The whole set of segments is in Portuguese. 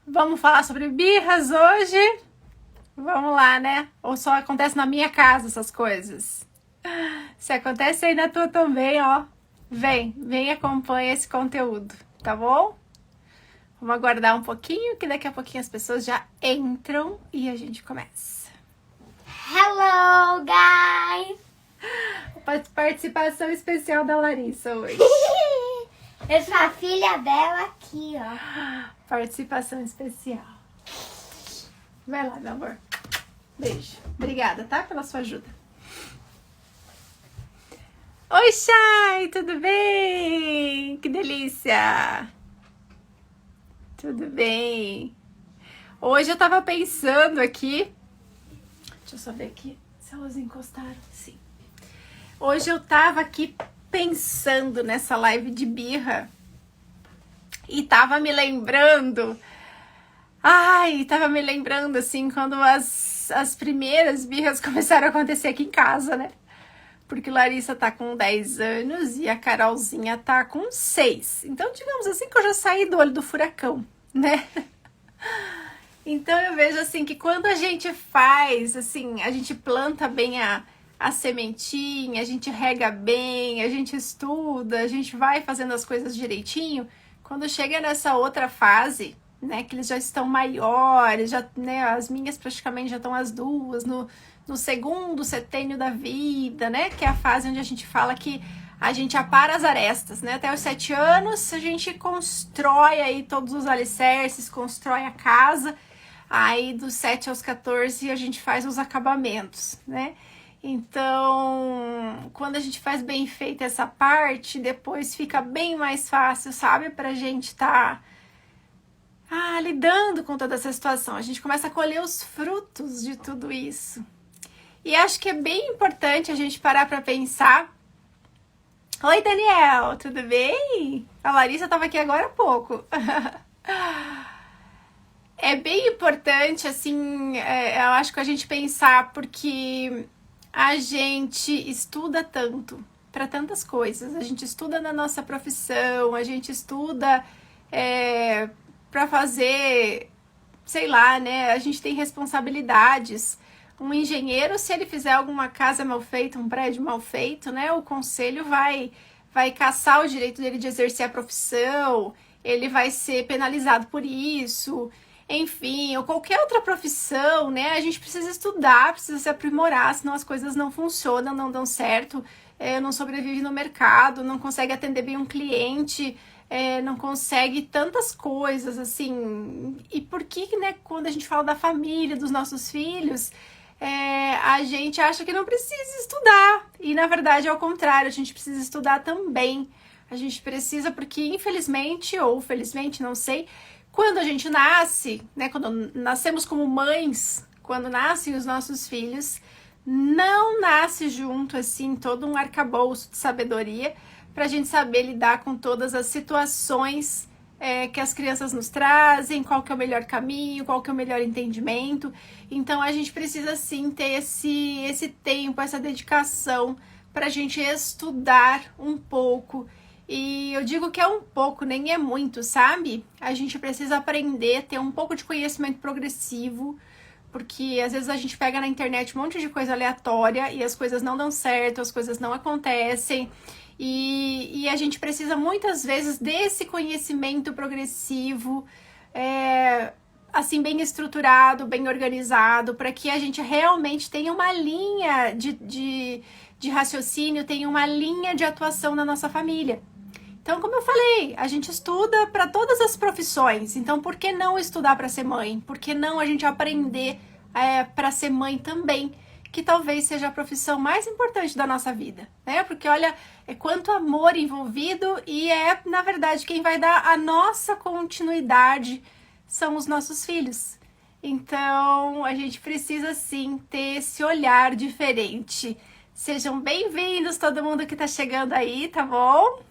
Vamos falar sobre birras hoje? Vamos lá, né? Ou só acontece na minha casa essas coisas? Se acontece aí na tua também, ó. Vem acompanha esse conteúdo, tá bom? Vamos aguardar um pouquinho, que daqui a pouquinho as pessoas já entram e a gente começa. Hello, guys! Participação especial da Larissa hoje. Eu sou a filha dela aqui, ó. Participação especial. Vai lá, meu amor. Beijo. Obrigada, tá? Pela sua ajuda. Oi, Chay! Tudo bem? Que delícia! Tudo bem? Hoje eu tava pensando aqui... Deixa eu só ver aqui se elas encostaram. Sim. Hoje eu tava aqui pensando nessa live de birra e tava me lembrando... tava me lembrando, assim, quando as primeiras birras começaram a acontecer aqui em casa, né? Porque Larissa tá com 10 anos e a Carolzinha tá com 6. Então, digamos assim, que eu já saí do olho do furacão, né? Então, eu vejo, assim, que quando a gente faz, assim, a gente planta bem a sementinha, a gente rega bem, a gente estuda, a gente vai fazendo as coisas direitinho. Quando chega nessa outra fase, né, que eles já estão maiores, já, né, as minhas praticamente já estão as duas no segundo setênio da vida, né, que é a fase onde a gente fala que a gente apara as arestas, né, até os 7 anos a gente constrói aí todos os alicerces, constrói a casa, aí dos 7 aos 14 a gente faz os acabamentos, né. Então, quando a gente faz bem feita essa parte, depois fica bem mais fácil, sabe, pra gente lidando com toda essa situação. A gente começa a colher os frutos de tudo isso. E acho que é bem importante a gente parar para pensar. Oi, Daniel, tudo bem? A Larissa estava aqui agora há pouco. É bem importante, assim, eu acho que a gente pensar, porque a gente estuda tanto para tantas coisas. A gente estuda na nossa profissão, a gente estuda para fazer, sei lá, né? A gente tem responsabilidades. Um engenheiro, se ele fizer alguma casa mal feita, um prédio mal feito, né? O conselho vai caçar o direito dele de exercer a profissão, ele vai ser penalizado por isso, enfim, ou qualquer outra profissão, né? A gente precisa estudar, precisa se aprimorar, senão as coisas não funcionam, não dão certo, não sobrevive no mercado, não consegue atender bem um cliente, não consegue tantas coisas, assim. E por que, né, quando a gente fala da família, dos nossos filhos, a gente acha que não precisa estudar. E, na verdade, é ao contrário, a gente precisa estudar também. A gente precisa porque, infelizmente, ou felizmente, não sei, quando a gente nasce, né, quando nascemos como mães, quando nascem os nossos filhos, não nasce junto, assim, todo um arcabouço de sabedoria para a gente saber lidar com todas as situações que as crianças nos trazem, qual que é o melhor caminho, qual que é o melhor entendimento. Então, a gente precisa, sim, ter esse tempo, essa dedicação para a gente estudar um pouco. E eu digo que é um pouco, nem é muito, sabe? A gente precisa aprender, ter um pouco de conhecimento progressivo, porque às vezes a gente pega na internet um monte de coisa aleatória e as coisas não dão certo, as coisas não acontecem. E a gente precisa muitas vezes desse conhecimento progressivo, assim, bem estruturado, bem organizado, para que a gente realmente tenha uma linha de raciocínio, tenha uma linha de atuação na nossa família. Então, como eu falei, a gente estuda para todas as profissões. Então, por que não estudar para ser mãe? Por que não a gente aprender para ser mãe também? Que talvez seja a profissão mais importante da nossa vida, né? Porque, olha, é quanto amor envolvido e na verdade, quem vai dar a nossa continuidade são os nossos filhos. Então, a gente precisa, sim, ter esse olhar diferente. Sejam bem-vindos, todo mundo que tá chegando aí, tá bom?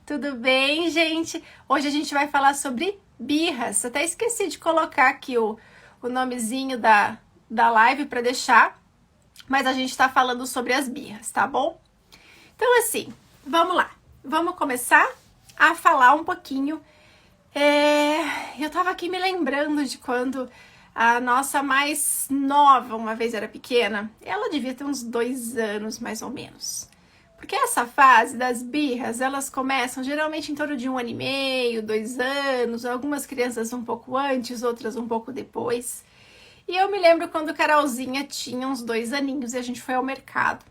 Tudo bem, gente? Hoje a gente vai falar sobre birras. Até esqueci de colocar aqui o nomezinho da live para deixar, mas a gente tá falando sobre as birras, tá bom? Então, assim, vamos lá. Vamos começar a falar um pouquinho. Eu eu tava aqui me lembrando de quando a nossa mais nova, uma vez era pequena, ela devia ter uns 2 anos, mais ou menos. Porque essa fase das birras, elas começam geralmente em torno de 1 ano e meio, 2 anos, algumas crianças um pouco antes, outras um pouco depois. E eu me lembro quando Carolzinha tinha uns 2 aninhos e a gente foi ao mercado.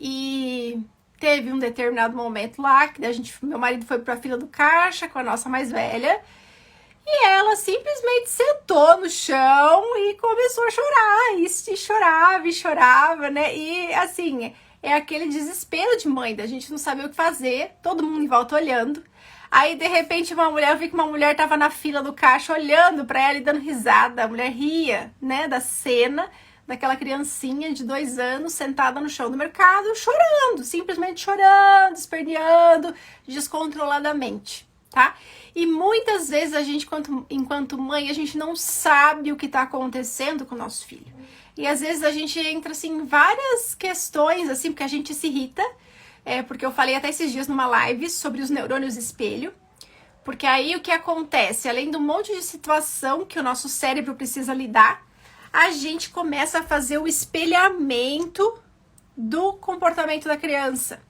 E teve um determinado momento lá que meu marido foi para a fila do caixa com a nossa mais velha. E ela simplesmente sentou no chão e começou a chorar. E chorava, né? E assim, é aquele desespero de mãe, da gente não saber o que fazer, todo mundo em volta olhando. Aí, de repente, eu vi que uma mulher tava na fila do caixa olhando pra ela e dando risada. A mulher ria, né, da cena daquela criancinha de 2 anos sentada no chão do mercado, chorando, simplesmente chorando, esperneando, descontroladamente, tá? E muitas vezes a gente, enquanto mãe, a gente não sabe o que tá acontecendo com o nosso filho. E às vezes a gente entra, assim, em várias questões, assim, porque a gente se irrita. Porque eu falei até esses dias numa live sobre os neurônios espelho. Porque aí o que acontece? Além do monte de situação que o nosso cérebro precisa lidar, a gente começa a fazer o espelhamento do comportamento da criança.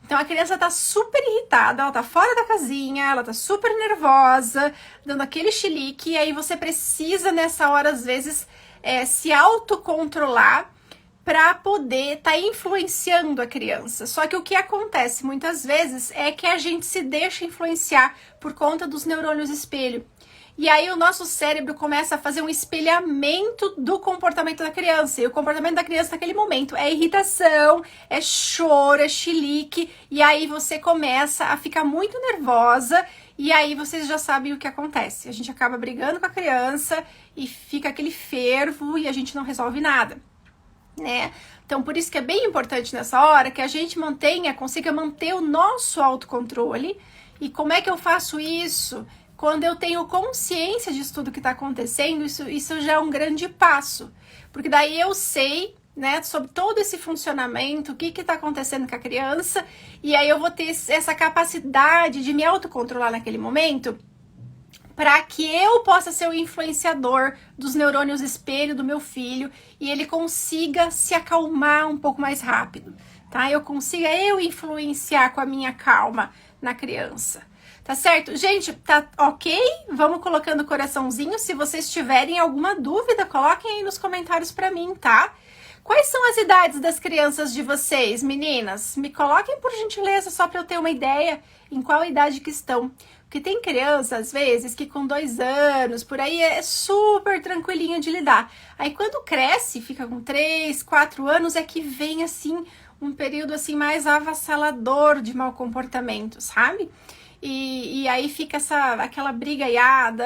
Então a criança tá super irritada, ela tá fora da casinha, ela tá super nervosa, dando aquele chilique, e aí você precisa nessa hora, às vezes, se autocontrolar para poder estar influenciando a criança. Só que o que acontece muitas vezes é que a gente se deixa influenciar por conta dos neurônios espelho. E aí o nosso cérebro começa a fazer um espelhamento do comportamento da criança. E o comportamento da criança naquele momento é irritação, é choro, é chilique. E aí você começa a ficar muito nervosa. E aí vocês já sabem o que acontece. A gente acaba brigando com a criança e fica aquele fervo e a gente não resolve nada, né? Então, por isso que é bem importante nessa hora que a gente consiga manter o nosso autocontrole. E como é que eu faço isso? Quando eu tenho consciência disso tudo que está acontecendo, isso já é um grande passo. Porque daí eu sei, né, sobre todo esse funcionamento, o que está acontecendo com a criança, e aí eu vou ter essa capacidade de me autocontrolar naquele momento, para que eu possa ser o influenciador dos neurônios espelho do meu filho e ele consiga se acalmar um pouco mais rápido, tá? Eu consiga influenciar com a minha calma na criança. Tá certo? Gente, tá ok? Vamos colocando o coraçãozinho. Se vocês tiverem alguma dúvida, coloquem aí nos comentários pra mim, tá? Quais são as idades das crianças de vocês, meninas? Me coloquem por gentileza, só pra eu ter uma ideia em qual idade que estão. Porque tem criança, às vezes, que com 2 anos, por aí, é super tranquilinho de lidar. Aí quando cresce, fica com 3, 4 anos, é que vem, assim, um período, assim, mais avassalador de mau comportamento, sabe? E aí fica aquela brigaiada,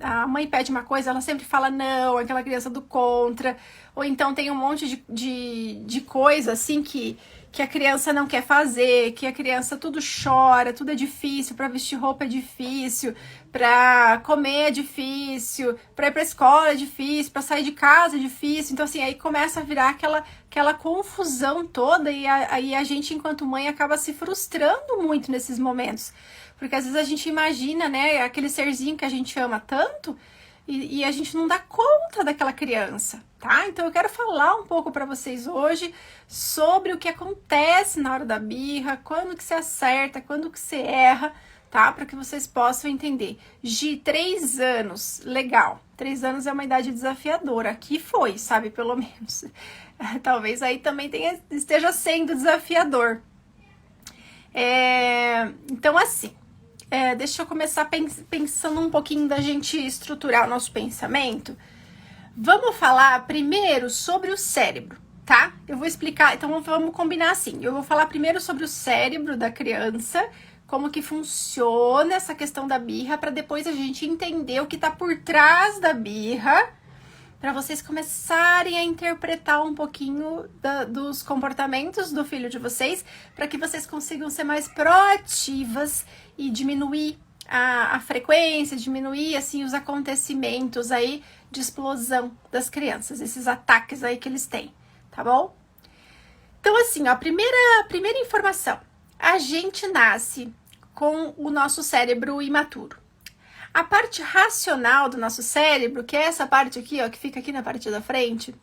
a mãe pede uma coisa, ela sempre fala não, aquela criança do contra, ou então tem um monte de coisa assim que a criança não quer fazer, que a criança tudo chora, tudo é difícil, para vestir roupa é difícil, para comer é difícil, para ir pra escola é difícil, para sair de casa é difícil, então assim, aí começa a virar aquela confusão toda e aí a gente enquanto mãe acaba se frustrando muito nesses momentos. Porque às vezes a gente imagina, né, aquele serzinho que a gente ama tanto e a gente não dá conta daquela criança, tá? Então eu quero falar um pouco para vocês hoje sobre o que acontece na hora da birra, quando que você acerta, quando que você erra, tá? Para que vocês possam entender. De 3 anos, legal. 3 anos é uma idade desafiadora. Aqui foi, sabe, pelo menos. Talvez aí também esteja sendo desafiador. Então assim, deixa eu começar pensando um pouquinho da gente estruturar o nosso pensamento. Vamos falar primeiro sobre o cérebro, tá? Eu vou explicar, então vamos combinar assim. Eu vou falar primeiro sobre o cérebro da criança, como que funciona essa questão da birra, para depois a gente entender o que tá por trás da birra, para vocês começarem a interpretar um pouquinho dos comportamentos do filho de vocês, para que vocês consigam ser mais proativas e diminuir a frequência, diminuir assim os acontecimentos aí de explosão das crianças, esses ataques aí que eles têm, tá bom? Então assim, ó, a primeira informação, a gente nasce com o nosso cérebro imaturo. A parte racional do nosso cérebro, que é essa parte aqui, ó, que fica aqui na parte da frente,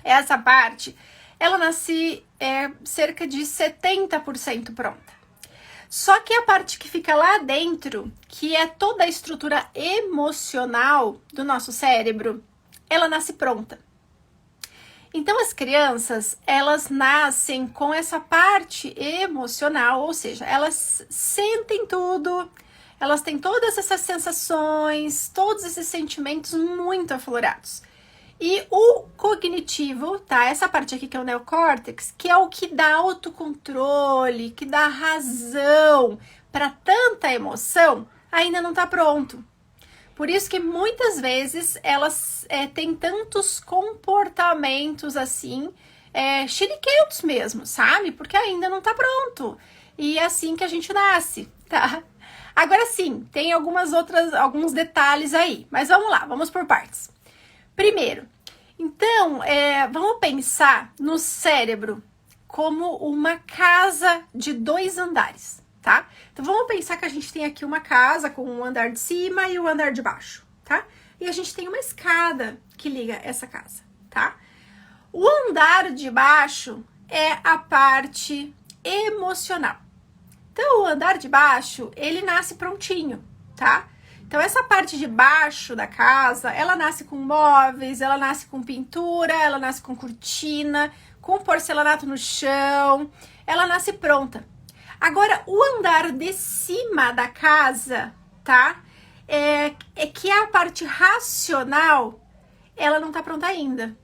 essa parte, ela nasce cerca de 70% pronta. Só que a parte que fica lá dentro, que é toda a estrutura emocional do nosso cérebro, ela nasce pronta. Então, as crianças, elas nascem com essa parte emocional, ou seja, elas sentem tudo, elas têm todas essas sensações, todos esses sentimentos muito aflorados. E o cognitivo, tá? Essa parte aqui que é o neocórtex, que é o que dá autocontrole, que dá razão para tanta emoção, ainda não tá pronto. Por isso que muitas vezes elas têm tantos comportamentos assim, chiliquentos mesmo, sabe? Porque ainda não tá pronto. E é assim que a gente nasce, tá? Agora sim, tem alguns detalhes aí, mas vamos lá, vamos por partes. Primeiro, então, vamos pensar no cérebro como uma casa de 2 andares, tá? Então, vamos pensar que a gente tem aqui uma casa com um andar de cima e o andar de baixo, tá? E a gente tem uma escada que liga essa casa, tá? O andar de baixo é a parte emocional. Então, o andar de baixo, ele nasce prontinho, tá? Então, essa parte de baixo da casa, ela nasce com móveis, ela nasce com pintura, ela nasce com cortina, com porcelanato no chão, ela nasce pronta. Agora, o andar de cima da casa, tá? Que é a parte racional, ela não tá pronta ainda.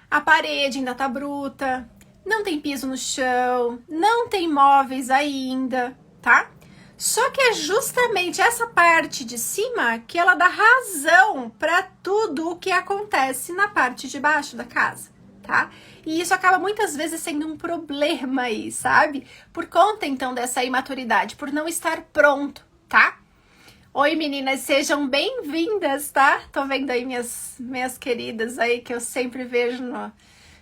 A parede ainda tá bruta, não tem piso no chão, não tem móveis ainda, tá? Só que é justamente essa parte de cima que ela dá razão para tudo o que acontece na parte de baixo da casa, tá? E isso acaba muitas vezes sendo um problema aí, sabe? Por conta, então, dessa imaturidade, por não estar pronto, tá? Oi, meninas, sejam bem-vindas, tá? Tô vendo aí minhas queridas aí, que eu sempre vejo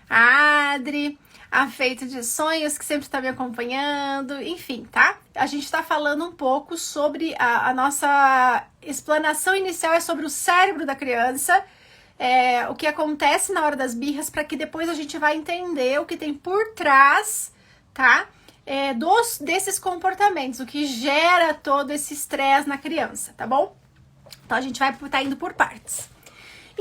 a Adri, a Feito de Sonhos, que sempre tá me acompanhando, enfim, tá? A gente tá falando um pouco sobre a nossa explanação inicial é sobre o cérebro da criança, o que acontece na hora das birras, para que depois a gente vai entender o que tem por trás, tá? Desses comportamentos, o que gera todo esse estresse na criança, tá bom? Então a gente vai estar indo por partes.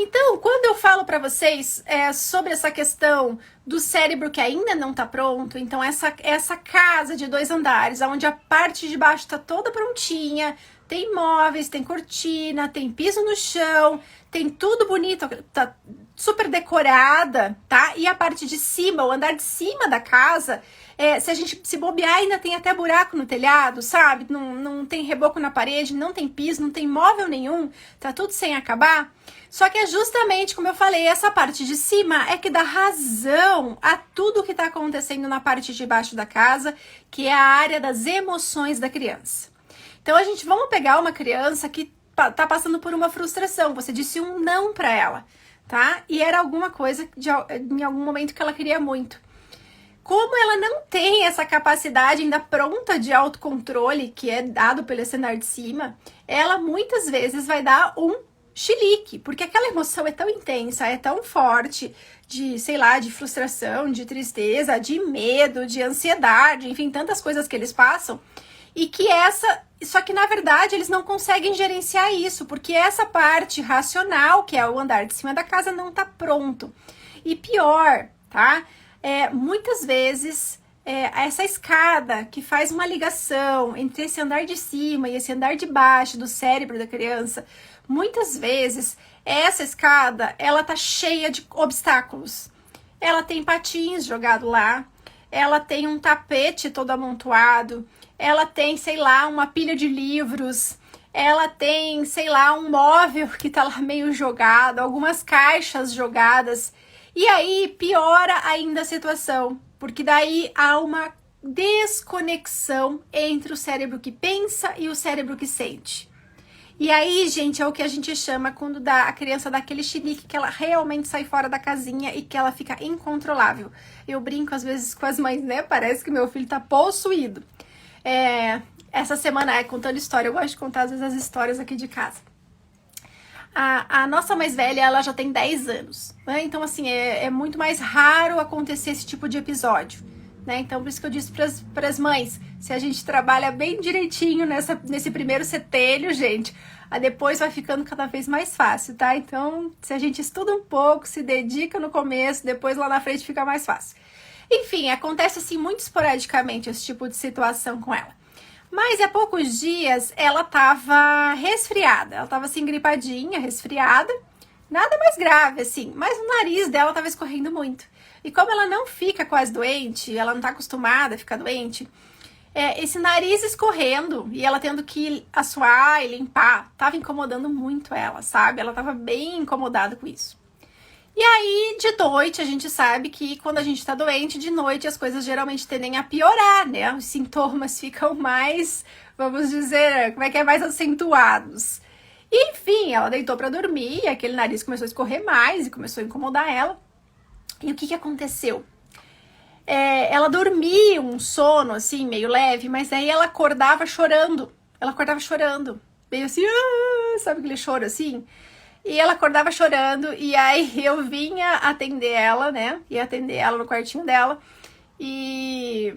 Então, quando eu falo para vocês sobre essa questão do cérebro que ainda não tá pronto, então essa casa de 2 andares, onde a parte de baixo tá toda prontinha, tem móveis, tem cortina, tem piso no chão, tem tudo bonito, tá super decorada, tá? E a parte de cima, o andar de cima da casa, se a gente se bobear, ainda tem até buraco no telhado, sabe? Não tem reboco na parede, não tem piso, não tem móvel nenhum, tá tudo sem acabar. Só que é justamente, como eu falei, essa parte de cima é que dá razão a tudo que tá acontecendo na parte de baixo da casa, que é a área das emoções da criança. Então, vamos pegar uma criança que tá passando por uma frustração, você disse um não pra ela, tá? E era alguma coisa em algum momento que ela queria muito. Como ela não tem essa capacidade ainda pronta de autocontrole, que é dado pelo andar de cima, ela muitas vezes vai dar um chilique, porque aquela emoção é tão intensa, é tão forte, de, sei lá, de frustração, de tristeza, de medo, de ansiedade, enfim, tantas coisas que eles passam, e que só que na verdade eles não conseguem gerenciar isso, porque essa parte racional, que é o andar de cima da casa, não tá pronto. E pior, tá? Muitas vezes essa escada que faz uma ligação entre esse andar de cima e esse andar de baixo do cérebro da criança, muitas vezes essa escada ela tá cheia de obstáculos. Ela tem patins jogado lá, ela tem um tapete todo amontoado, ela tem, sei lá, uma pilha de livros, ela tem, sei lá, um móvel que tá lá meio jogado, algumas caixas jogadas. E aí piora ainda a situação, porque daí há uma desconexão entre o cérebro que pensa e o cérebro que sente. E aí, gente, é o que a gente chama quando a criança dá aquele chilique, que ela realmente sai fora da casinha e que ela fica incontrolável. Eu brinco às vezes com as mães, né? Parece que meu filho tá possuído. Essa semana, contando história, eu gosto de contar às vezes as histórias aqui de casa. A nossa mais velha, ela já tem 10 anos, né? Então, assim, é muito mais raro acontecer esse tipo de episódio, né? Então, por isso que eu disse para as mães, se a gente trabalha bem direitinho nesse primeiro setelho, gente, depois vai ficando cada vez mais fácil, tá? Então, se a gente estuda um pouco, se dedica no começo, depois lá na frente fica mais fácil. Enfim, acontece assim muito esporadicamente esse tipo de situação com ela. Mas há poucos dias ela tava resfriada, ela tava assim gripadinha, resfriada, nada mais grave assim, mas o nariz dela tava escorrendo muito. E como ela não fica quase doente, ela não tá acostumada a ficar doente, esse nariz escorrendo e ela tendo que assoar e limpar, tava incomodando muito ela, sabe? Ela tava bem incomodada com isso. E aí, de noite, a gente sabe que quando a gente tá doente, de noite as coisas geralmente tendem a piorar, né? Os sintomas ficam mais, vamos dizer, como é que é, mais acentuados. E, enfim, ela deitou pra dormir e aquele nariz começou a escorrer mais e começou a incomodar ela. E o que aconteceu? Ela dormia um sono, assim, meio leve, mas aí ela acordava chorando. Ela acordava chorando. Meio assim, sabe aquele choro assim? E ela acordava chorando, e aí eu vinha atender ela, né? Ia atender ela no quartinho dela. E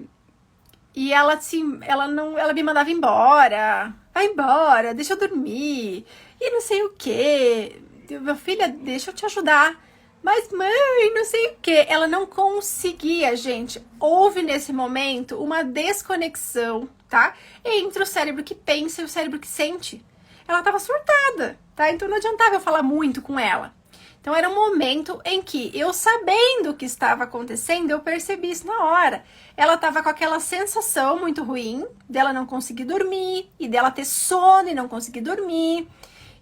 ela, assim, ela me mandava embora. Vai embora, deixa eu dormir. E não sei o quê. Meu filha, deixa eu te ajudar. Mas, mãe, não sei o quê. Ela não conseguia, gente. Houve nesse momento uma desconexão, tá? Entre o cérebro que pensa e o cérebro que sente. Ela tava surtada, tá? Então não adiantava eu falar muito com ela. Então era um momento em que eu, sabendo o que estava acontecendo, eu percebi isso na hora. Ela tava com aquela sensação muito ruim dela não conseguir dormir, e dela ter sono e não conseguir dormir,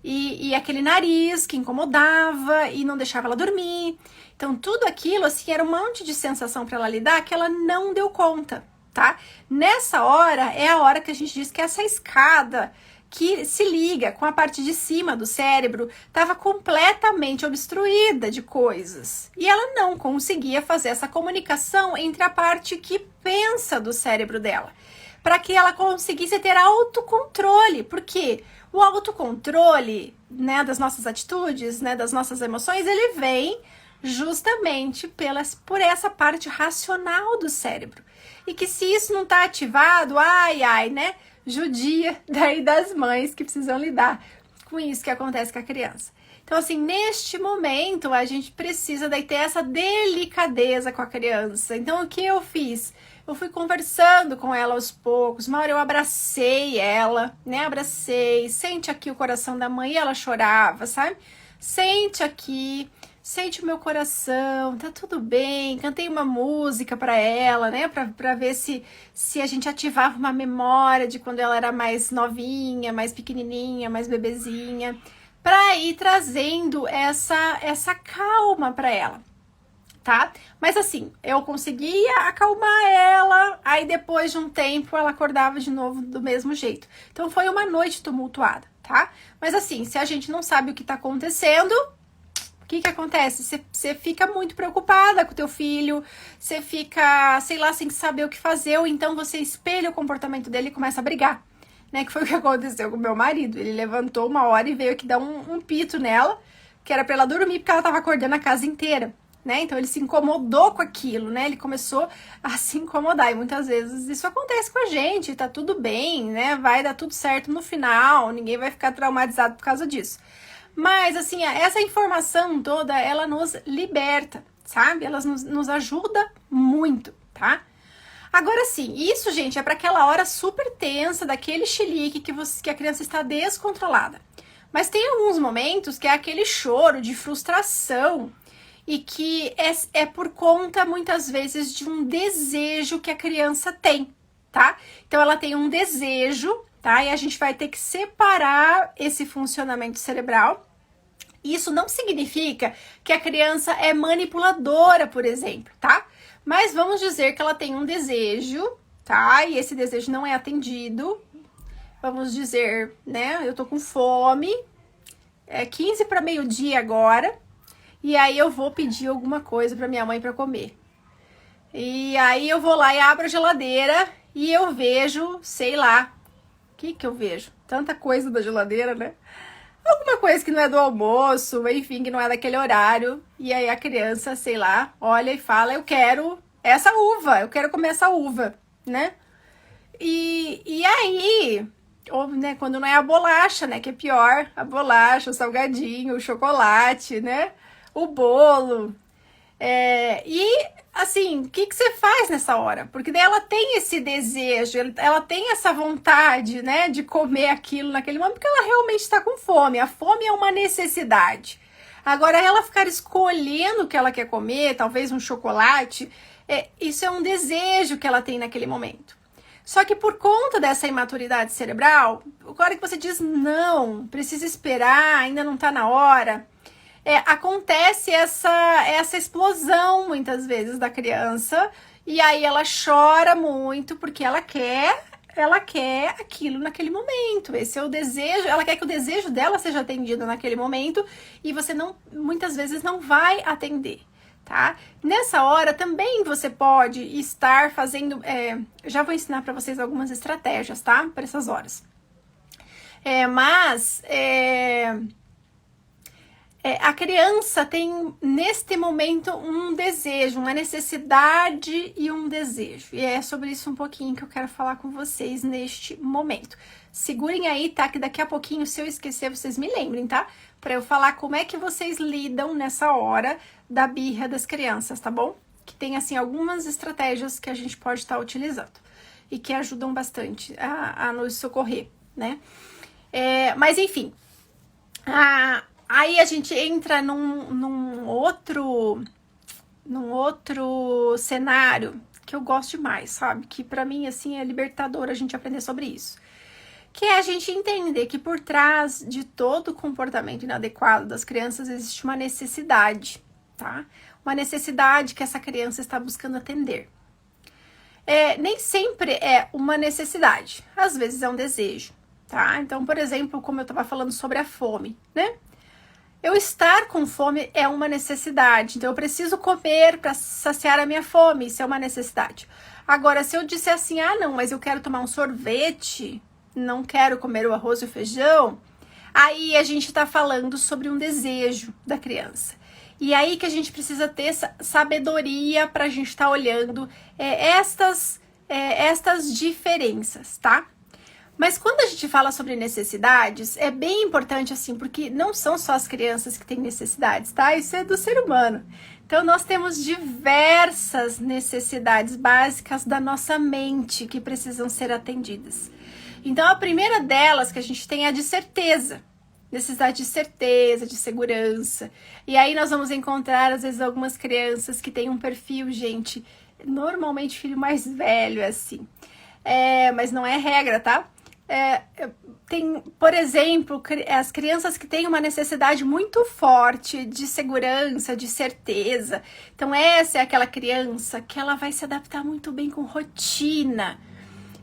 e aquele nariz que incomodava e não deixava ela dormir. Então tudo aquilo, assim, era um monte de sensação para ela lidar que ela não deu conta, tá? Nessa hora, é a hora que a gente diz que essa escada que se liga com a parte de cima do cérebro estava completamente obstruída de coisas. E ela não conseguia fazer essa comunicação entre a parte que pensa do cérebro dela, para que ela conseguisse ter autocontrole. Porque o autocontrole, né, das nossas atitudes, né, das nossas emoções, ele vem justamente por essa parte racional do cérebro. E que se isso não está ativado, né? Judia daí das mães que precisam lidar com isso que acontece com a criança. Então, assim, neste momento, a gente precisa daí ter essa delicadeza com a criança. Então, o que eu fiz? Eu fui conversando com ela aos poucos. Uma hora eu abracei ela, né? Abracei, sente aqui o coração da mãe, e ela chorava, sabe? Sente aqui. Sente o meu coração, tá tudo bem. Cantei uma música para ela, né? Pra ver se a gente ativava uma memória de quando ela era mais novinha, mais pequenininha, mais bebezinha, para ir trazendo essa calma para ela, tá? Mas assim, eu conseguia acalmar ela, aí depois de um tempo ela acordava de novo do mesmo jeito. Então foi uma noite tumultuada, tá? Mas assim, se a gente não sabe o que tá acontecendo, o que acontece? Você fica muito preocupada com o teu filho, você fica, sei lá, sem saber o que fazer, ou então você espelha o comportamento dele e começa a brigar, né? Que foi o que aconteceu com o meu marido. Ele levantou uma hora e veio aqui dar um pito nela, que era pra ela dormir, porque ela tava acordando a casa inteira, né? Então ele se incomodou com aquilo, né? Ele começou a se incomodar, e muitas vezes isso acontece com a gente, tá tudo bem, né? Vai dar tudo certo no final, ninguém vai ficar traumatizado por causa disso. Mas, assim, essa informação toda, ela nos liberta, sabe? Ela nos ajuda muito, tá? Agora sim, isso, gente, é para aquela hora super tensa, daquele chilique que a criança está descontrolada. Mas tem alguns momentos que é aquele choro de frustração e que é por conta, muitas vezes, de um desejo que a criança tem, tá? Então, ela tem um desejo, tá? E a gente vai ter que separar esse funcionamento cerebral. Isso não significa que a criança é manipuladora, por exemplo, tá? Mas vamos dizer que ela tem um desejo, tá? E esse desejo não é atendido. Vamos dizer, né? Eu tô com fome, 15 para meio-dia agora, e aí eu vou pedir alguma coisa para minha mãe para comer. E aí eu vou lá e abro a geladeira e eu vejo, sei lá, o que eu vejo? Tanta coisa da geladeira, né? alguma coisa que não é do almoço, enfim, que não é daquele horário. E aí a criança, sei lá, olha e fala, eu quero essa uva, eu quero comer essa uva, né? E aí, ou, né, quando não é a bolacha, né, que é pior, a bolacha, o salgadinho, o chocolate, né, o bolo. E, assim, o que você faz nessa hora? Porque daí ela tem esse desejo, ela tem essa vontade, né, de comer aquilo naquele momento, porque ela realmente está com fome. A fome é uma necessidade. Agora, ela ficar escolhendo o que ela quer comer, talvez um chocolate, isso é um desejo que ela tem naquele momento. Só que por conta dessa imaturidade cerebral, a hora que você diz não, precisa esperar, ainda não está na hora, acontece essa explosão muitas vezes da criança, e aí ela chora muito porque ela quer aquilo naquele momento. Esse é o desejo, ela quer que o desejo dela seja atendido naquele momento, e você muitas vezes não vai atender. Tá? Nessa hora também você pode estar fazendo, já vou ensinar para vocês algumas estratégias, tá? Para essas horas. A criança tem neste momento um desejo, uma necessidade e um desejo. E é sobre isso um pouquinho que eu quero falar com vocês neste momento. Segurem aí, tá? Que daqui a pouquinho, se eu esquecer, vocês me lembrem, tá? Para eu falar como é que vocês lidam nessa hora da birra das crianças, tá bom? Que tem, assim, algumas estratégias que a gente pode estar utilizando e que ajudam bastante a nos socorrer, né? Mas, enfim, aí a gente entra num outro cenário que eu gosto demais, sabe? Que pra mim, assim, é libertador a gente aprender sobre isso. Que é a gente entender que por trás de todo comportamento inadequado das crianças existe uma necessidade, tá? Uma necessidade que essa criança está buscando atender. Nem sempre é uma necessidade, às vezes é um desejo, tá? Então, por exemplo, como eu estava falando sobre a fome, né? Eu estar com fome é uma necessidade, então eu preciso comer para saciar a minha fome, isso é uma necessidade. Agora, se eu disser assim, não, mas eu quero tomar um sorvete, não quero comer o arroz e o feijão, aí a gente está falando sobre um desejo da criança. E aí que a gente precisa ter essa sabedoria para a gente estar olhando estas diferenças, tá? Mas quando a gente fala sobre necessidades, é bem importante assim, porque não são só as crianças que têm necessidades, tá? Isso é do ser humano. Então, nós temos diversas necessidades básicas da nossa mente que precisam ser atendidas. Então, a primeira delas que a gente tem é a de certeza. Necessidade de certeza, de segurança. E aí nós vamos encontrar, às vezes, algumas crianças que têm um perfil, gente, normalmente filho mais velho, assim. Mas não é regra, tá? Tem, por exemplo, as crianças que têm uma necessidade muito forte de segurança, de certeza. Então, essa é aquela criança que ela vai se adaptar muito bem com rotina,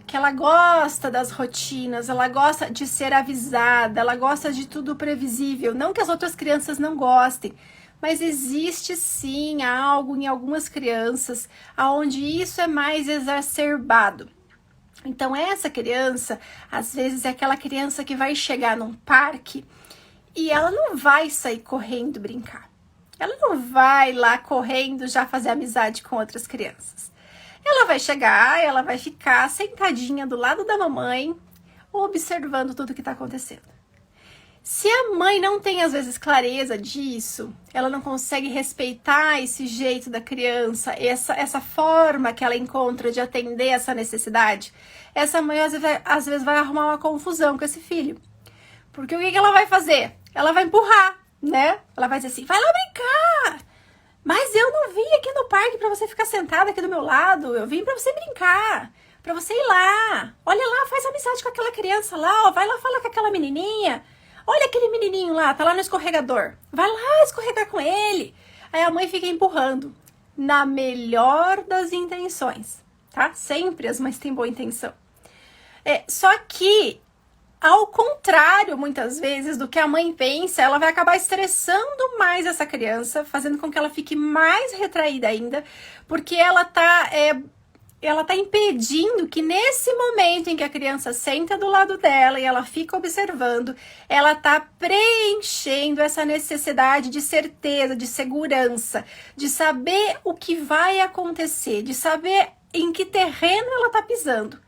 que ela gosta das rotinas, ela gosta de ser avisada, ela gosta de tudo previsível. Não que as outras crianças não gostem, mas existe sim algo em algumas crianças onde isso é mais exacerbado. Então, essa criança, às vezes, é aquela criança que vai chegar num parque e ela não vai sair correndo brincar. Ela não vai lá correndo já fazer amizade com outras crianças. Ela vai chegar, ela vai ficar sentadinha do lado da mamãe, observando tudo que está acontecendo. Se a mãe não tem, às vezes, clareza disso, ela não consegue respeitar esse jeito da criança, essa forma que ela encontra de atender essa necessidade, essa mãe, às vezes, vai arrumar uma confusão com esse filho. Porque o que ela vai fazer? Ela vai empurrar, né? Ela vai dizer assim, vai lá brincar! Mas eu não vim aqui no parque para você ficar sentada aqui do meu lado, eu vim para você brincar, para você ir lá. Olha lá, faz amizade com aquela criança lá, ó, vai lá falar com aquela menininha. Olha aquele menininho lá, tá lá no escorregador. Vai lá escorregar com ele. Aí a mãe fica empurrando. Na melhor das intenções, tá? Sempre as mães têm boa intenção. Só que, ao contrário, muitas vezes, do que a mãe pensa, ela vai acabar estressando mais essa criança, fazendo com que ela fique mais retraída ainda, porque ela tá ela tá impedindo que nesse momento em que a criança senta do lado dela e ela fica observando, ela tá preenchendo essa necessidade de certeza, de segurança, de saber o que vai acontecer, de saber em que terreno ela tá pisando,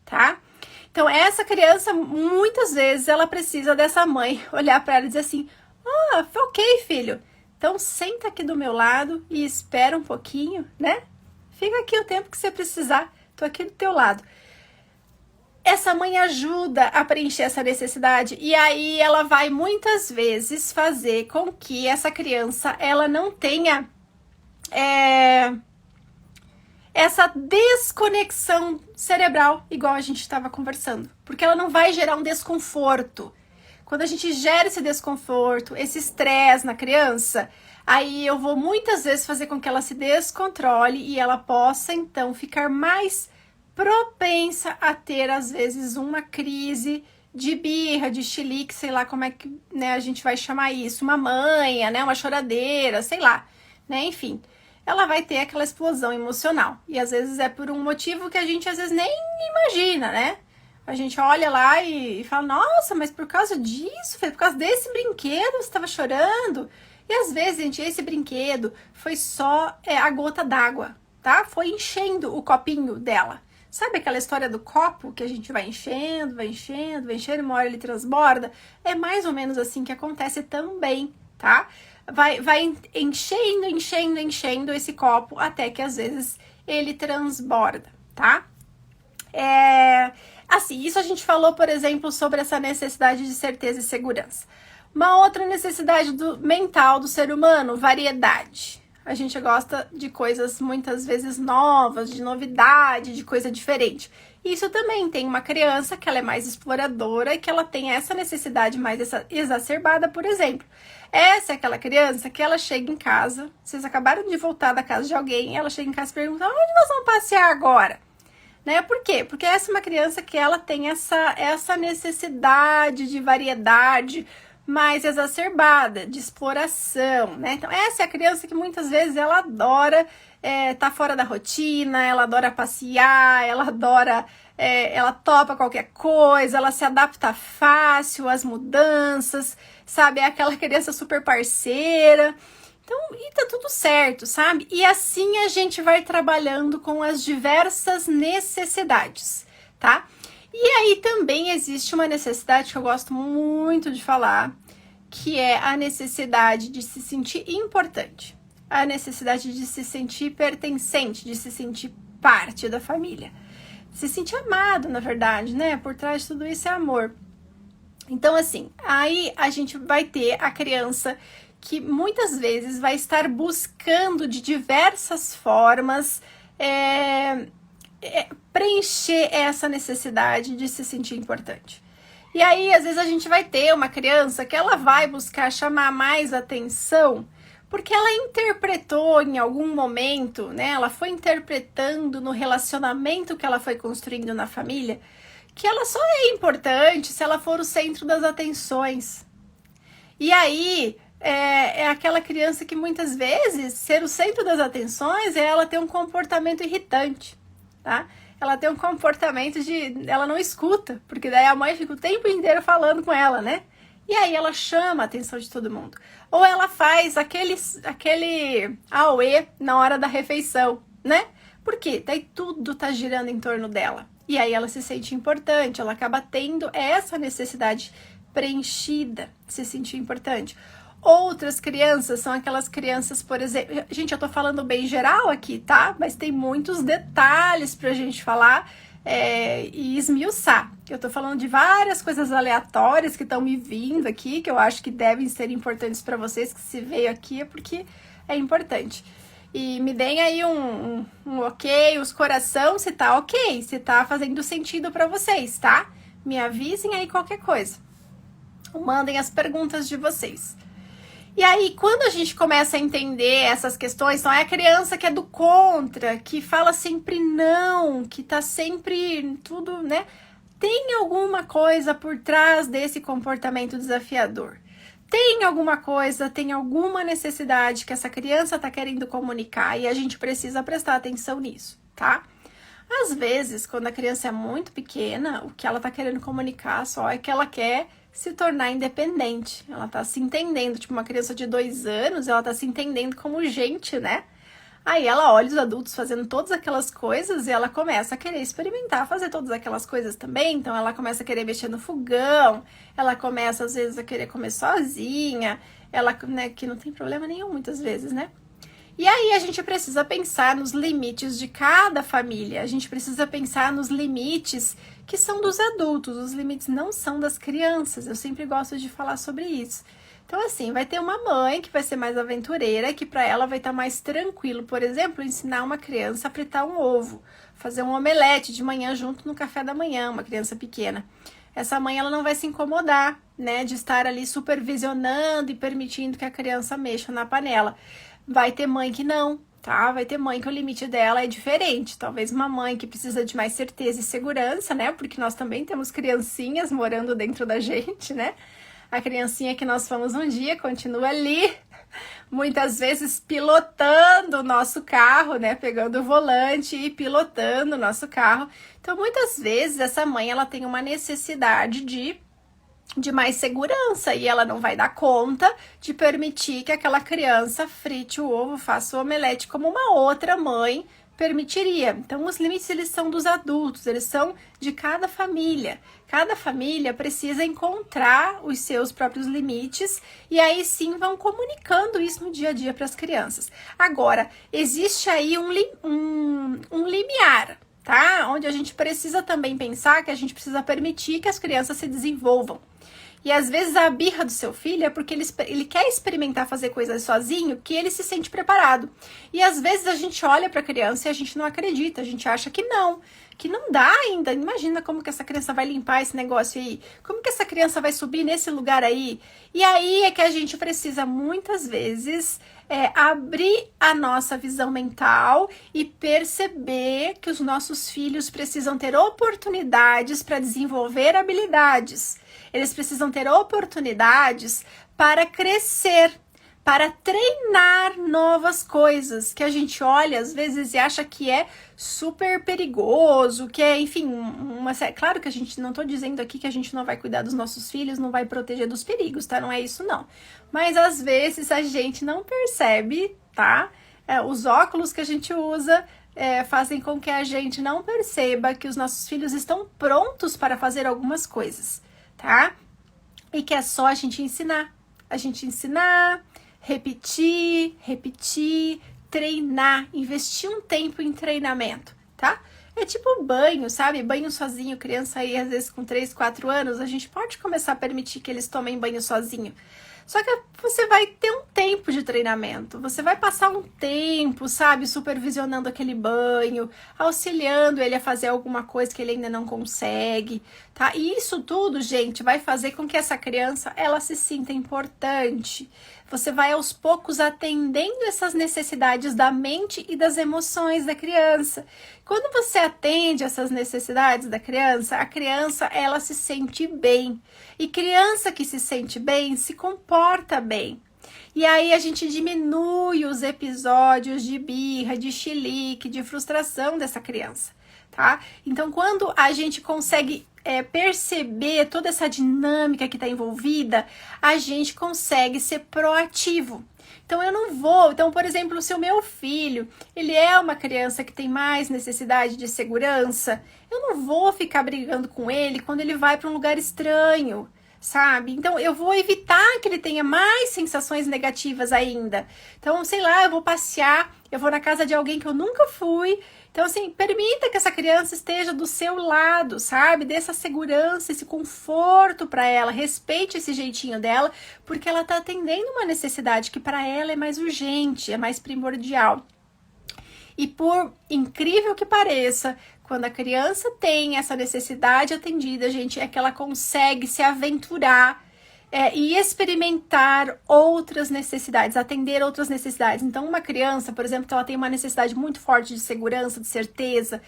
tá? Então, essa criança, muitas vezes, ela precisa dessa mãe olhar para ela e dizer assim, ok, filho, então senta aqui do meu lado e espera um pouquinho, né? Fica aqui o tempo que você precisar, tô aqui do teu lado. Essa mãe ajuda a preencher essa necessidade e aí ela vai muitas vezes fazer com que essa criança, ela não tenha essa desconexão cerebral, igual a gente estava conversando, porque ela não vai gerar um desconforto. Quando a gente gera esse desconforto, esse estresse na criança, aí eu vou muitas vezes fazer com que ela se descontrole e ela possa, então, ficar mais propensa a ter, às vezes, uma crise de birra, de chilique, sei lá como é que, né, a gente vai chamar isso, uma manha, né, uma choradeira, sei lá, né, enfim. Ela vai ter aquela explosão emocional. E às vezes é por um motivo que a gente às vezes nem imagina, né? A gente olha lá e fala, nossa, mas por causa disso, foi por causa desse brinquedo você estava chorando. E às vezes, gente, esse brinquedo foi só a gota d'água, tá? Foi enchendo o copinho dela. Sabe aquela história do copo que a gente vai enchendo, vai enchendo, vai enchendo, e uma hora ele transborda? É mais ou menos assim que acontece também, tá? Vai enchendo esse copo até que às vezes ele transborda, tá? Assim, isso a gente falou, por exemplo, sobre essa necessidade de certeza e segurança. Uma outra necessidade mental do ser humano, variedade. A gente gosta de coisas muitas vezes novas, de novidade, de coisa diferente. Isso também tem uma criança que ela é mais exploradora e que ela tem essa necessidade mais exacerbada, por exemplo. Essa é aquela criança que ela chega em casa, vocês acabaram de voltar da casa de alguém, ela chega em casa e pergunta, onde nós vamos passear agora? Né? Por quê? Porque essa é uma criança que ela tem essa necessidade de variedade mais exacerbada, de exploração, né? Então, essa é a criança que muitas vezes ela adora tá fora da rotina, ela adora passear, ela adora, ela topa qualquer coisa, ela se adapta fácil às mudanças, sabe? É aquela criança super parceira. Então, e tá tudo certo, sabe? E assim a gente vai trabalhando com as diversas necessidades, tá? E aí também existe uma necessidade que eu gosto muito de falar, que é a necessidade de se sentir importante, a necessidade de se sentir pertencente, de se sentir parte da família, se sentir amado, na verdade, né? Por trás de tudo isso é amor. Então, assim, aí a gente vai ter a criança que muitas vezes vai estar buscando de diversas formas preencher essa necessidade de se sentir importante. E aí, às vezes, a gente vai ter uma criança que ela vai buscar chamar mais atenção porque ela interpretou em algum momento, né? Ela foi interpretando no relacionamento que ela foi construindo na família que ela só é importante se ela for o centro das atenções. E aí, é aquela criança que muitas vezes ser o centro das atenções é ela ter um comportamento irritante, tá? Ela tem um comportamento ela não escuta, porque daí a mãe fica o tempo inteiro falando com ela, né? E aí ela chama a atenção de todo mundo. Ou ela faz aquele auê na hora da refeição, né? Por quê? Daí tudo tá girando em torno dela. E aí ela se sente importante, ela acaba tendo essa necessidade preenchida, de se sentir importante. Outras crianças são aquelas crianças, por exemplo... Gente, eu tô falando bem geral aqui, tá? Mas tem muitos detalhes pra gente falar e esmiuçar. Eu tô falando de várias coisas aleatórias que estão me vindo aqui, que eu acho que devem ser importantes pra vocês, que se veio aqui é porque é importante. E me deem aí um ok, os coração, se tá ok, se tá fazendo sentido pra vocês, tá? Me avisem aí qualquer coisa. Mandem as perguntas de vocês. E aí, quando a gente começa a entender essas questões, não é a criança que é do contra, que fala sempre não, que tá sempre tudo, né? Tem alguma coisa por trás desse comportamento desafiador. Tem alguma coisa, tem alguma necessidade que essa criança tá querendo comunicar e a gente precisa prestar atenção nisso, tá? Às vezes, quando a criança é muito pequena, o que ela tá querendo comunicar só é que ela quer se tornar independente. Ela tá se entendendo, tipo uma criança de 2 anos, ela tá se entendendo como gente, né? Aí ela olha os adultos fazendo todas aquelas coisas e ela começa a querer experimentar fazer todas aquelas coisas também. Então ela começa a querer mexer no fogão, ela começa às vezes a querer comer sozinha, ela, né, que não tem problema nenhum muitas vezes, né? E aí a gente precisa pensar nos limites de cada família, a gente precisa pensar nos limites que são dos adultos, os limites não são das crianças. Eu sempre gosto de falar sobre isso. Então, assim, vai ter uma mãe que vai ser mais aventureira, que para ela vai estar mais tranquilo, por exemplo, ensinar uma criança a fritar um ovo, fazer um omelete de manhã junto no café da manhã, uma criança pequena. Essa mãe, ela não vai se incomodar, né, de estar ali supervisionando e permitindo que a criança mexa na panela. Vai ter mãe que não, tá? Vai ter mãe que o limite dela é diferente. Talvez uma mãe que precisa de mais certeza e segurança, né, porque nós também temos criancinhas morando dentro da gente, né? A criancinha que nós fomos um dia continua ali, muitas vezes pilotando o nosso carro, né? Pegando o volante e pilotando o nosso carro. Então, muitas vezes, essa mãe, ela tem uma necessidade de mais segurança e ela não vai dar conta de permitir que aquela criança frite o ovo, faça o omelete como uma outra mãe permitiria. Então, os limites, eles são dos adultos, eles são de cada família. Cada família precisa encontrar os seus próprios limites e aí sim vão comunicando isso no dia a dia para as crianças. Agora, existe aí um limiar, tá? Onde a gente precisa também pensar que a gente precisa permitir que as crianças se desenvolvam. E às vezes a birra do seu filho é porque ele quer experimentar fazer coisas sozinho, que ele se sente preparado. E às vezes a gente olha para a criança e a gente não acredita, a gente acha que não dá ainda. Imagina como que essa criança vai limpar esse negócio aí, como que essa criança vai subir nesse lugar aí. E aí é que a gente precisa muitas vezes abrir a nossa visão mental e perceber que os nossos filhos precisam ter oportunidades para desenvolver habilidades. Eles precisam ter oportunidades para crescer, para treinar novas coisas, que a gente olha às vezes e acha que é super perigoso, que é, enfim, claro que a gente, não tô dizendo aqui que a gente não vai cuidar dos nossos filhos, não vai proteger dos perigos, tá? Não é isso não. Mas às vezes a gente não percebe, tá? Os óculos que a gente usa fazem com que a gente não perceba que os nossos filhos estão prontos para fazer algumas coisas, tá? E que é só a gente ensinar. A gente ensinar, repetir, treinar, investir um tempo em treinamento, tá? É tipo banho, sabe? Banho sozinho, criança aí às vezes com 3, 4 anos, a gente pode começar a permitir que eles tomem banho sozinho. Só que você vai ter um tempo de treinamento, você vai passar um tempo, sabe, supervisionando aquele banho, auxiliando ele a fazer alguma coisa que ele ainda não consegue, tá? E isso tudo, gente, vai fazer com que essa criança, ela se sinta importante. Você vai aos poucos atendendo essas necessidades da mente e das emoções da criança. Quando você atende essas necessidades da criança, a criança, ela se sente bem. E criança que se sente bem, se comporta bem. E aí a gente diminui os episódios de birra, de chilique, de frustração dessa criança, tá? Então, quando a gente consegue perceber toda essa dinâmica que está envolvida, a gente consegue ser proativo. Então, eu não vou... Então, por exemplo, se o meu filho, ele é uma criança que tem mais necessidade de segurança, eu não vou ficar brigando com ele quando ele vai para um lugar estranho, sabe? Então, eu vou evitar que ele tenha mais sensações negativas ainda. Então, sei lá, eu vou passear, eu vou na casa de alguém que eu nunca fui. Então, assim, permita que essa criança esteja do seu lado, sabe? Dê essa segurança, esse conforto para ela. Respeite esse jeitinho dela, porque ela tá atendendo uma necessidade que para ela é mais urgente, é mais primordial. E por incrível que pareça, quando a criança tem essa necessidade atendida, gente, é que ela consegue se aventurar e experimentar outras necessidades, atender outras necessidades. Então, uma criança, por exemplo, que ela tem uma necessidade muito forte de segurança, de certeza,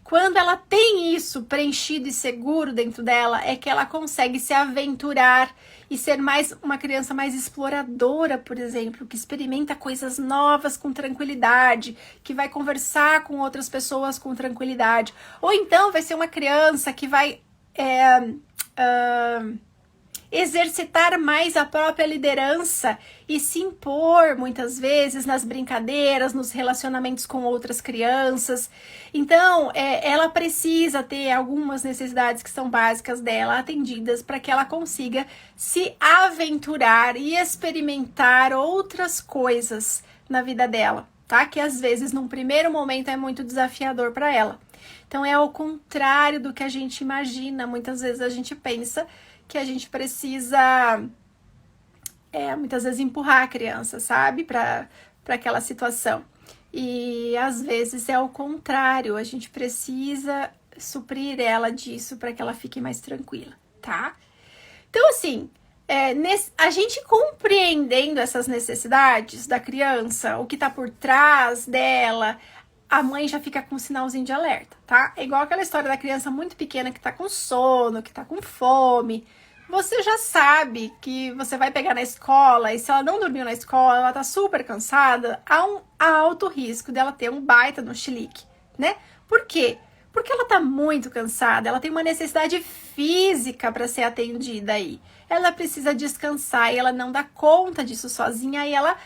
quando ela tem isso preenchido e seguro dentro dela, é que ela consegue se aventurar e ser uma criança mais exploradora, por exemplo, que experimenta coisas novas com tranquilidade, que vai conversar com outras pessoas com tranquilidade. Ou então vai ser uma criança que vai exercitar mais a própria liderança e se impor muitas vezes nas brincadeiras, nos relacionamentos com outras crianças. Então, ela precisa ter algumas necessidades que são básicas dela atendidas para que ela consiga se aventurar e experimentar outras coisas na vida dela, tá? Que às vezes num primeiro momento é muito desafiador para ela. Então, é ao contrário do que a gente imagina. Muitas vezes a gente pensa que a gente precisa, muitas vezes, empurrar a criança, sabe? Para aquela situação. E, às vezes, é o contrário. A gente precisa suprir ela disso para que ela fique mais tranquila, tá? Então, assim, a gente compreendendo essas necessidades da criança, o que tá por trás dela, a mãe já fica com um sinalzinho de alerta, tá? É igual aquela história da criança muito pequena que tá com sono, que tá com fome. Você já sabe que você vai pegar na escola e se ela não dormiu na escola, ela tá super cansada, há um alto risco dela ter um baita no chilique, né? Por quê? Porque ela tá muito cansada, ela tem uma necessidade física para ser atendida aí. Ela precisa descansar e ela não dá conta disso sozinha e ela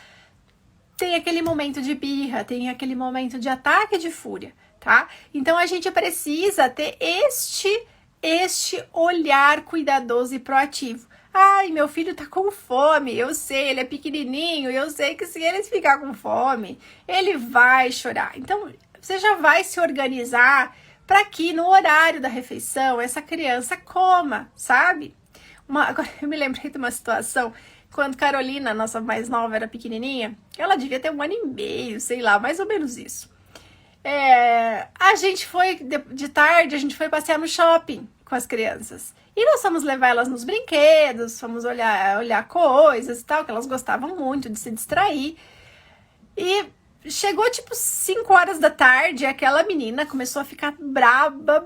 tem aquele momento de birra, tem aquele momento de ataque de fúria, tá? Então a gente precisa ter este olhar cuidadoso e proativo. Ai, meu filho tá com fome, eu sei, ele é pequenininho, eu sei que se ele ficar com fome, ele vai chorar. Então, você já vai se organizar para que no horário da refeição essa criança coma, sabe? Agora, eu me lembrei de uma situação. Quando Carolina, nossa mais nova, era pequenininha, ela devia ter 1 ano e meio, sei lá, mais ou menos isso. A gente foi, de tarde, a gente foi passear no shopping com as crianças. E nós fomos levar elas nos brinquedos, fomos olhar coisas e tal, que elas gostavam muito de se distrair. E chegou tipo 5 horas da tarde, aquela menina começou a ficar braba,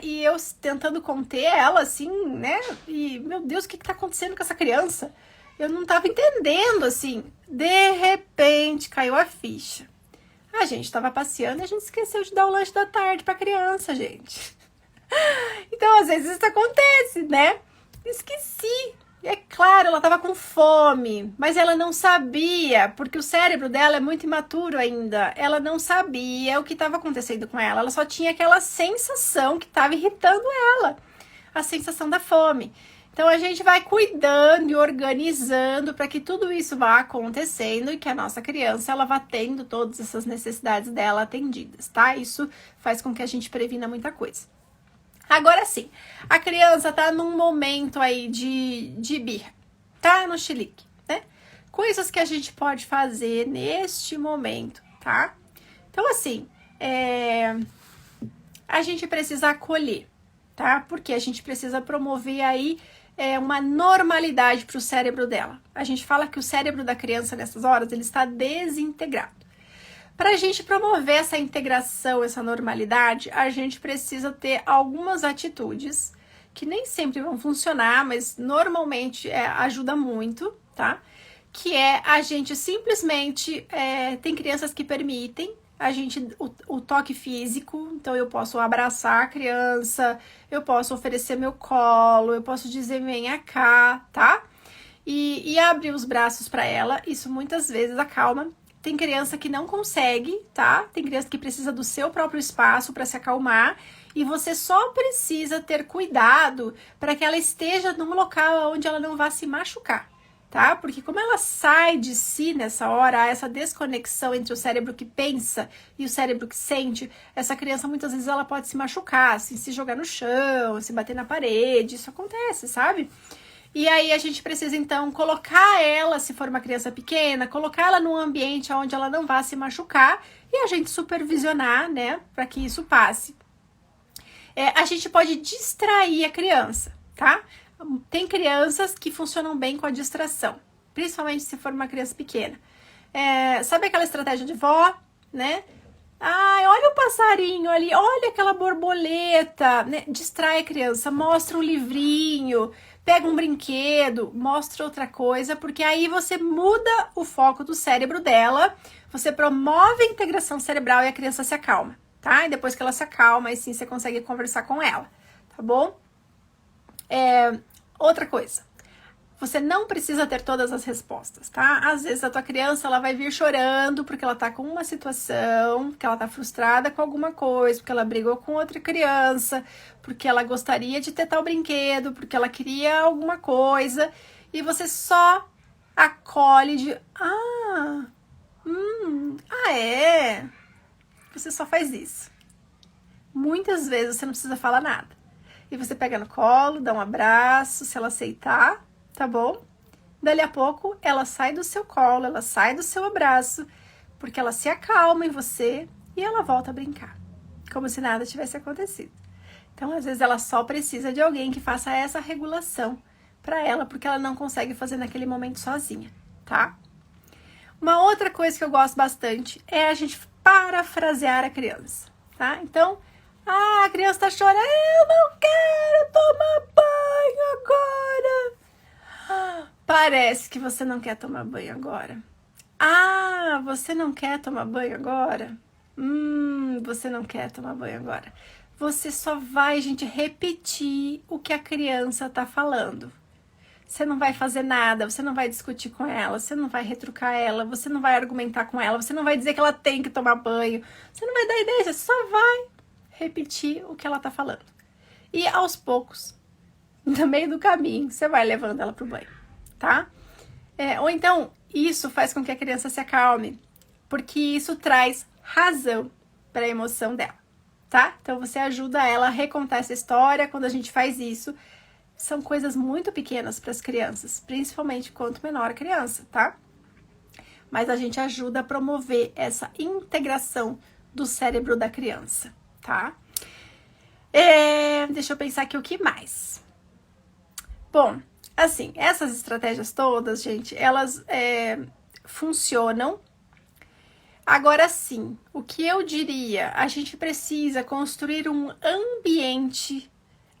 e eu tentando conter ela, assim, né? E, meu Deus, o que tá acontecendo com essa criança? Eu não tava entendendo, assim. De repente, caiu a ficha. A gente tava passeando e a gente esqueceu de dar o lanche da tarde pra criança, gente. Então, às vezes isso acontece, né? Esqueci. É claro, ela estava com fome, mas ela não sabia, porque o cérebro dela é muito imaturo ainda. Ela não sabia o que estava acontecendo com ela. Ela só tinha aquela sensação que estava irritando ela, a sensação da fome. Então a gente vai cuidando e organizando para que tudo isso vá acontecendo e que a nossa criança ela vá tendo todas essas necessidades dela atendidas, tá? Isso faz com que a gente previna muita coisa. Agora sim, a criança tá num momento aí de birra, tá no chilique, né? Coisas que a gente pode fazer neste momento, tá? Então, assim, a gente precisa acolher, tá? Porque a gente precisa promover aí uma normalidade para o cérebro dela. A gente fala que o cérebro da criança nessas horas, ele está desintegrado. Para a gente promover essa integração, essa normalidade, a gente precisa ter algumas atitudes que nem sempre vão funcionar, mas normalmente ajuda muito, tá? Que é a gente simplesmente, tem crianças que permitem o toque físico, então eu posso abraçar a criança, eu posso oferecer meu colo, eu posso dizer venha cá, tá? E abrir os braços para ela, isso muitas vezes acalma. Tem criança que não consegue, tá? Tem criança que precisa do seu próprio espaço para se acalmar e você só precisa ter cuidado para que ela esteja num local onde ela não vá se machucar, tá? Porque como ela sai de si nessa hora, há essa desconexão entre o cérebro que pensa e o cérebro que sente, essa criança muitas vezes ela pode se machucar, assim, se jogar no chão, se bater na parede, isso acontece, sabe? E aí a gente precisa, então, colocar ela, se for uma criança pequena, colocar ela num ambiente onde ela não vá se machucar e a gente supervisionar, né, para que isso passe. A gente pode distrair a criança, tá? Tem crianças que funcionam bem com a distração, principalmente se for uma criança pequena. Sabe aquela estratégia de vó, né? Ai, olha o passarinho ali, olha aquela borboleta, né? Distrai a criança, mostra um livrinho, pega um brinquedo, mostra outra coisa, porque aí você muda o foco do cérebro dela, você promove a integração cerebral e a criança se acalma, tá? E depois que ela se acalma, aí sim você consegue conversar com ela, tá bom? Outra coisa. Você não precisa ter todas as respostas, tá? Às vezes a tua criança, ela vai vir chorando porque ela tá com uma situação, que ela tá frustrada com alguma coisa, porque ela brigou com outra criança, porque ela gostaria de ter tal brinquedo, porque ela queria alguma coisa, e você só acolhe de, é. Você só faz isso. Muitas vezes você não precisa falar nada. E você pega no colo, dá um abraço, se ela aceitar, tá bom? Dali a pouco, ela sai do seu colo, ela sai do seu abraço, porque ela se acalma em você e ela volta a brincar, como se nada tivesse acontecido. Então, às vezes, ela só precisa de alguém que faça essa regulação para ela, porque ela não consegue fazer naquele momento sozinha, tá? Uma outra coisa que eu gosto bastante é a gente parafrasear a criança, tá? Então, a criança tá chorando, eu não quero tomar banho agora. Parece que você não quer tomar banho agora. Você não quer tomar banho agora? Você não quer tomar banho agora. Você só vai, gente, repetir o que a criança tá falando. Você não vai fazer nada, você não vai discutir com ela, você não vai retrucar ela, você não vai argumentar com ela, você não vai dizer que ela tem que tomar banho, você não vai dar ideia, você só vai repetir o que ela tá falando. E aos poucos, no meio do caminho, você vai levando ela pro banho, tá? Ou então, isso faz com que a criança se acalme, porque isso traz razão para a emoção dela, tá? Então, você ajuda ela a recontar essa história. Quando a gente faz isso, são coisas muito pequenas para as crianças, principalmente quanto menor a criança, tá? Mas a gente ajuda a promover essa integração do cérebro da criança, tá? Deixa eu pensar aqui o que mais. Bom, assim, essas estratégias todas, gente, elas funcionam. Agora sim, o que eu diria? A gente precisa construir um ambiente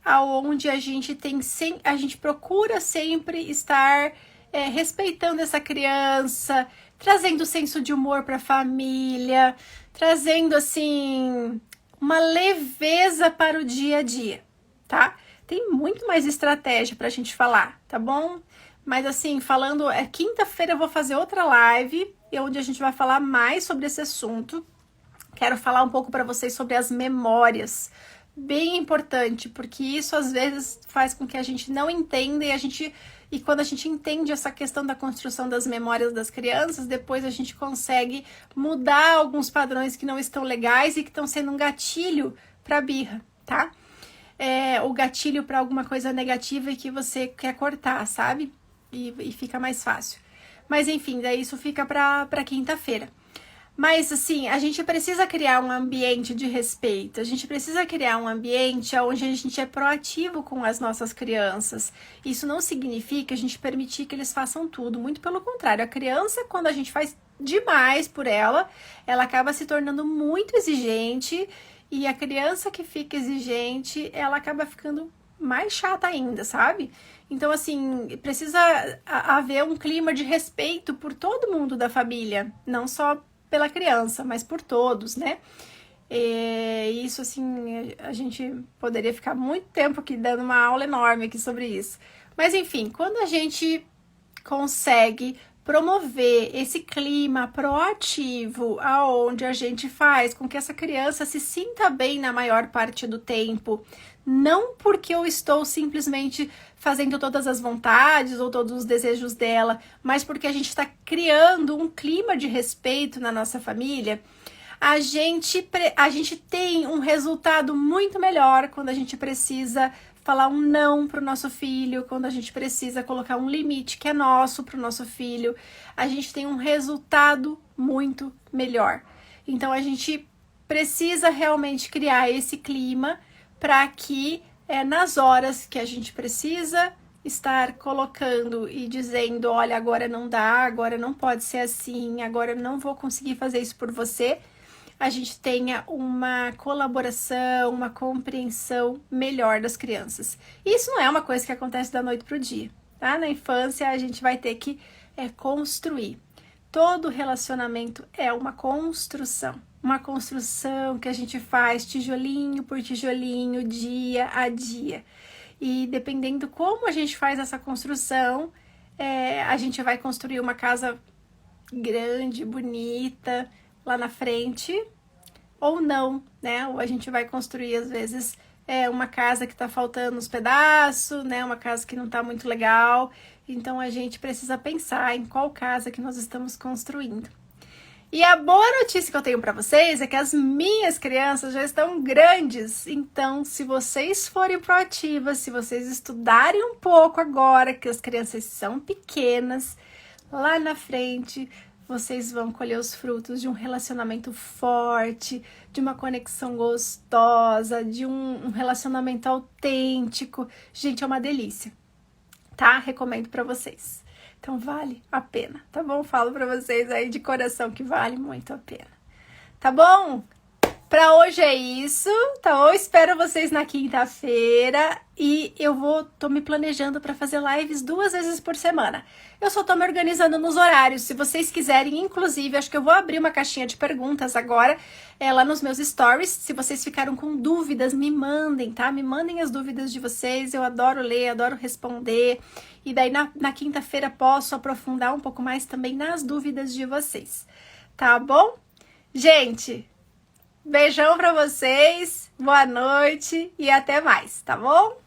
onde a gente procura sempre estar respeitando essa criança, trazendo senso de humor para a família, trazendo assim uma leveza para o dia a dia, tá? Tem muito mais estratégia pra gente falar, tá bom? Mas assim, falando, quinta-feira eu vou fazer outra live, onde a gente vai falar mais sobre esse assunto. Quero falar um pouco para vocês sobre as memórias. Bem importante, porque isso às vezes faz com que a gente não entenda e quando a gente entende essa questão da construção das memórias das crianças, depois a gente consegue mudar alguns padrões que não estão legais e que estão sendo um gatilho para birra, tá? O gatilho para alguma coisa negativa e que você quer cortar, sabe? E fica mais fácil. Mas enfim, daí isso fica para quinta-feira. Mas assim, a gente precisa criar um ambiente de respeito, a gente precisa criar um ambiente onde a gente é proativo com as nossas crianças. Isso não significa a gente permitir que eles façam tudo, muito pelo contrário. A criança, quando a gente faz demais por ela, ela acaba se tornando muito exigente, e a criança que fica exigente, ela acaba ficando mais chata ainda, sabe? Então, assim, precisa haver um clima de respeito por todo mundo da família, não só pela criança, mas por todos, né? Isso, assim, a gente poderia ficar muito tempo aqui dando uma aula enorme aqui sobre isso. Mas, enfim, quando a gente consegue promover esse clima proativo, aonde a gente faz com que essa criança se sinta bem na maior parte do tempo, não porque eu estou simplesmente fazendo todas as vontades ou todos os desejos dela, mas porque a gente está criando um clima de respeito na nossa família, a gente tem um resultado muito melhor quando a gente precisa falar um não para o nosso filho, quando a gente precisa colocar um limite que é nosso para o nosso filho, a gente tem um resultado muito melhor. Então, a gente precisa realmente criar esse clima para que nas horas que a gente precisa estar colocando e dizendo, olha, agora não dá, agora não pode ser assim, agora eu não vou conseguir fazer isso por você, a gente tenha uma colaboração, uma compreensão melhor das crianças. Isso não é uma coisa que acontece da noite para o dia, tá? Na infância a gente vai ter que construir. Todo relacionamento é uma construção que a gente faz tijolinho por tijolinho, dia a dia. E dependendo como a gente faz essa construção, a gente vai construir uma casa grande, bonita, lá na frente, ou não, né? Ou a gente vai construir, às vezes, uma casa que tá faltando uns pedaços, né? Uma casa que não tá muito legal. Então, a gente precisa pensar em qual casa que nós estamos construindo. E a boa notícia que eu tenho para vocês é que as minhas crianças já estão grandes. Então, se vocês forem proativas, se vocês estudarem um pouco agora, que as crianças são pequenas, lá na frente vocês vão colher os frutos de um relacionamento forte, de uma conexão gostosa, de um relacionamento autêntico. Gente, é uma delícia, tá? Recomendo para vocês. Então vale a pena, tá bom? Falo pra vocês aí de coração que vale muito a pena. Tá bom? Pra hoje é isso, tá bom? Espero vocês na quinta-feira e tô me planejando pra fazer lives 2 vezes por semana. Eu só tô me organizando nos horários. Se vocês quiserem, inclusive, acho que eu vou abrir uma caixinha de perguntas agora, lá nos meus stories. Se vocês ficaram com dúvidas, me mandem, tá? Me mandem as dúvidas de vocês. Eu adoro ler, adoro responder. E daí na quinta-feira posso aprofundar um pouco mais também nas dúvidas de vocês. Tá bom? Gente, beijão pra vocês, boa noite e até mais, tá bom?